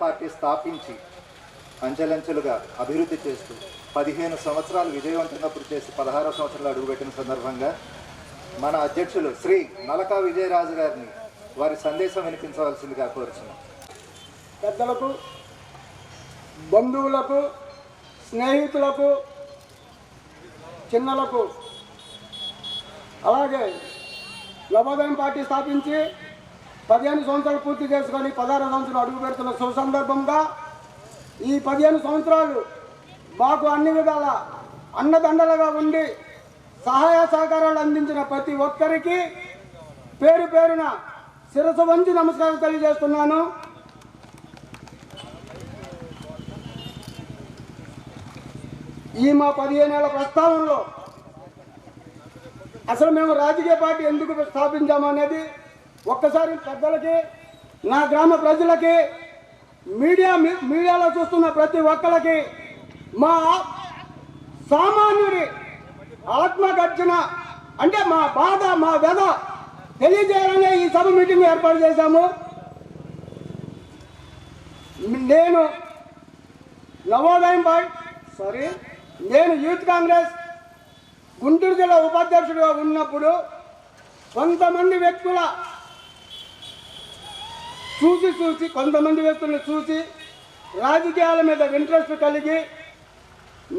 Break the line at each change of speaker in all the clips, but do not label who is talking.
Party స్థాపించి అంచెలంచెలుగా అభివృద్ధి చేస్తూ 15 సంవత్సరాలు విజయవంతంగా పూర్తి చేసి 16వ సంవత్సరంలో అడుగుపెట్టిన సందర్భంగా మన అధ్యక్షులు శ్రీ నలకా విజయరాజు గారిని వారి సందేశం వినిపించవలసిందిగా కోరుచున్నాం.
పెద్దలకు, బంధువులకు, స్నేహితులకు, చిన్నలకు, అలాగే నవోదయం పార్టీ స్థాపించి 15 సంవత్సరాలు పూర్తి చేసుకొని 16వ సంవత్సరం అడుగు పెడుతున్న సందర్భంగా ఈ 15 సంవత్సరాలు మాకు అన్ని విధాల అండదండలుగా ఉండి సహాయ సహకారాలు అందించిన ప్రతి ఒక్కరికి పేరు పేరున శిరస్సు వంచి నమస్కారం తెలియజేస్తున్నాను. ఈ మా 15 ఏళ్ల ప్రస్థానంలో అసలు మేము రాజకీయ పార్టీ ఎందుకు స్థాపించామనేది ఒక్కసారి పెద్దలకి, నా గ్రామ ప్రజలకి, మీడియాలో చూస్తున్న ప్రతి ఒక్కరికి మా సామాన్యుడి ఆత్మగర్జన అంటే మా బాధ, మా వ్యధ తెలియజేయాలనే ఈ సభ మీటింగ్ ఏర్పాటు చేశాము. నేను నేను యూత్ కాంగ్రెస్ గుంటూరు జిల్లా ఉపాధ్యక్షుడిగా ఉన్నప్పుడు కొంతమంది వ్యక్తుల కొంతమంది వ్యక్తులను చూసి రాజకీయాల మీద ఇంట్రెస్ట్ కలిగి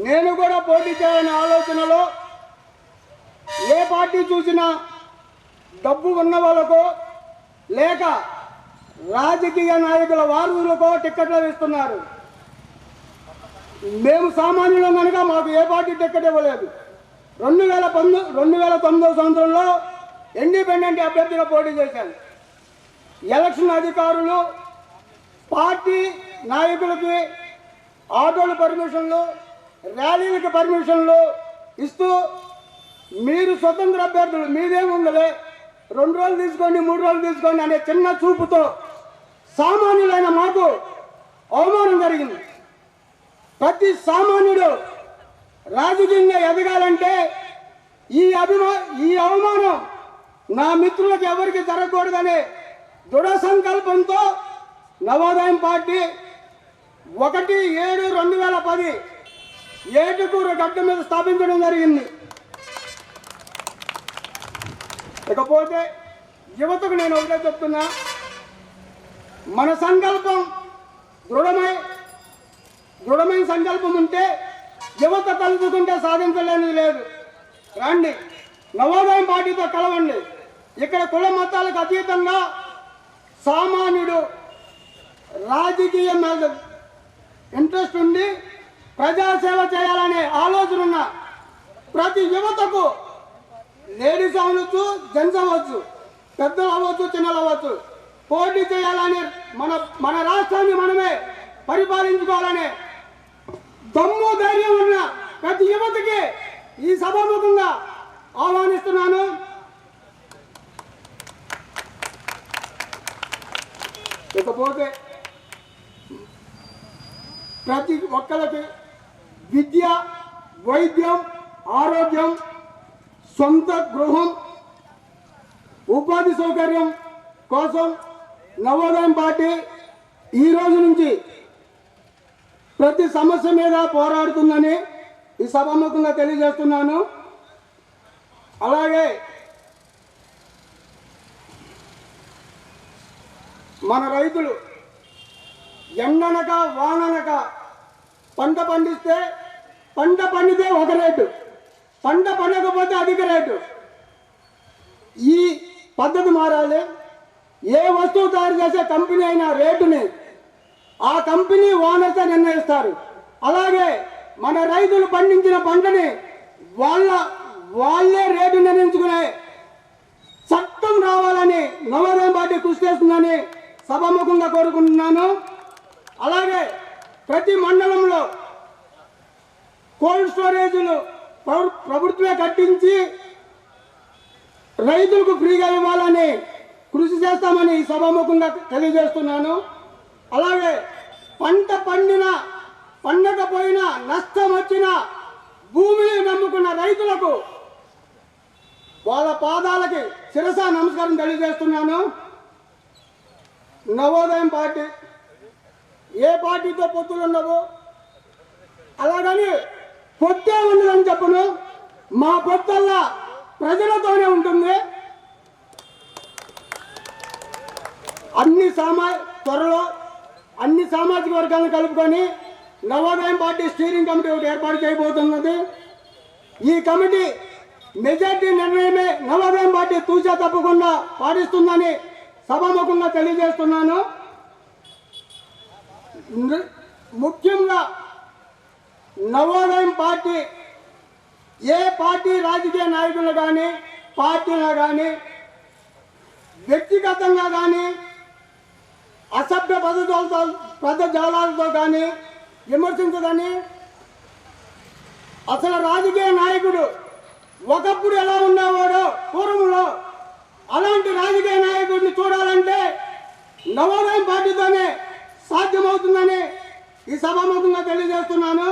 నేను కూడా పోటీ చేయాలనే ఆలోచనలో ఏ పార్టీ చూసినా డబ్బు ఉన్న వాళ్ళకో లేక రాజకీయ నాయకుల వారసులకో టిక్కెట్లు ఇస్తున్నారు. మేము సామాన్యులం కనుక మాకు ఏ పార్టీ టిక్కెట్ ఇవ్వలేదు. 2009 సంవత్సరంలో ఇండిపెండెంట్ అభ్యర్థిగా పోటీ చేశాను. ఎలక్షన్ అధికారులు పార్టీ నాయకులకి ఆటోల పర్మిషన్లు, ర్యాలీలకు పర్మిషన్లు ఇస్తూ మీరు స్వతంత్ర అభ్యర్థులు, మీదేముందలే 2 రోజులు తీసుకోండి, 3 రోజులు తీసుకోండి అనే చిన్న చూపుతో సామాన్యులైన మాకు అవమానం జరిగింది. ప్రతి సామాన్యుడు రాజకీయంగా ఎదగాలంటే ఈ అవమానం నా మిత్రులకు ఎవరికి జరగకూడదనే దృఢ సంకల్పంతో నవోదయం పార్టీ 1/7/2010 ఏటుకూరు గడ్డ మీద స్థాపించడం జరిగింది. ఇకపోతే యువతకు నేను ఒకటే చెప్తున్నా, మన సంకల్పం దృఢమైన సంకల్పం ఉంటే యువత తలుచుకుంటే సాధించలేనిది లేదు. రండి, నవోదయం పార్టీతో కలవండి. ఇక్కడ కుల మతాలకు అతీతంగా సామాన్యుడు రాజకీయం మీద ఇంట్రెస్ట్ ఉండి ప్రజాసేవ చేయాలనే ఆలోచన ఉన్న ప్రతి యువతకు, లేడీస్ అవ్వచ్చు, జెంట్స్ అవ్వచ్చు, పెద్దలు అవ్వచ్చు, చిన్నలు అవ్వచ్చు, పోటీ చేయాలని మన రాష్ట్రాన్ని మనమే పరిపాలించుకోవాలనే దమ్ము ధైర్యం ఉన్న ప్రతి యువతకి ఈ సభాముఖంగా ఆహ్వానిస్తున్నాను. ఇకపోతే ప్రతి ఒక్కరికి విద్య, వైద్యం, ఆరోగ్యం, సొంత గృహం, ఉపాధి సౌకర్యం కోసం నవోదయం పార్టీ ఈ రోజు నుంచి ప్రతి సమస్య మీద పోరాడుతుందని ఈ సభాముఖంగా తెలియజేస్తున్నాను. అలాగే మన రైతులు ఎండనక వాననక పంట పండిస్తే పంట పండితే ఒక రేటు, పంట పండకపోతే అధిక రేటు. ఈ పద్ధతి మారాలి. ఏ వస్తువు తయారు చేసే కంపెనీ అయినా రేటుని ఆ కంపెనీ ఓనర్తో నిర్ణయిస్తారు. అలాగే మన రైతులు పండించిన పంటని వాళ్ళే రేటు నిర్ణయించుకునే చట్టం రావాలని నవోదయం పార్టీ కృషి చేస్తుందని సభాముఖంగా కోరుకుంటున్నాను. అలాగే ప్రతి మండలంలో కోల్డ్ స్టోరేజీలు ప్రభుత్వమే కట్టించి రైతులకు ఫ్రీగా ఇవ్వాలని కృషి చేస్తామని ఈ సభాముఖంగా తెలియజేస్తున్నాను. అలాగే పంట పండకపోయినా నష్టం వచ్చినా భూమిని నమ్ముకున్న రైతులకు వాళ్ళ పాదాలకి శిరస నమస్కారం తెలియజేస్తున్నాను. నవోదయం పార్టీ ఏ పార్టీతో పొత్తులు ఉండవు. అలాగని పొత్తే ఉండదని చెప్పను. మా పొత్తల్లా ప్రజలతోనే ఉంటుంది. త్వరలో అన్ని సామాజిక వర్గాలను కలుపుకొని నవోదయం పార్టీ స్టీరింగ్ కమిటీ ఒకటి ఏర్పాటు చేయబోతున్నది. ఈ కమిటీ మెజార్టీ నిర్ణయమే నవోదయం పార్టీ తూచా తప్పకుండా పాటిస్తుందని సభాముఖంగా తెలియజేస్తున్నాను. ముఖ్యంగా నవోదయం పార్టీ ఏ పార్టీ రాజకీయ నాయకులు కానీ పార్టీలు కానీ వ్యక్తిగతంగా కానీ అసభ్య పదజాలాలతో కానీ విమర్శించదని, అసలు రాజకీయ నాయకుడు ఒకప్పుడు ఎలా ఉండేవాడో పూర్వంలో అలాంటి రాజకీయ నాయకుడిని చూడాలంటే నవోదయం పార్టీతోనే సాధ్యమవుతుందని ఈ సభాముఖంగా తెలియజేస్తున్నాను.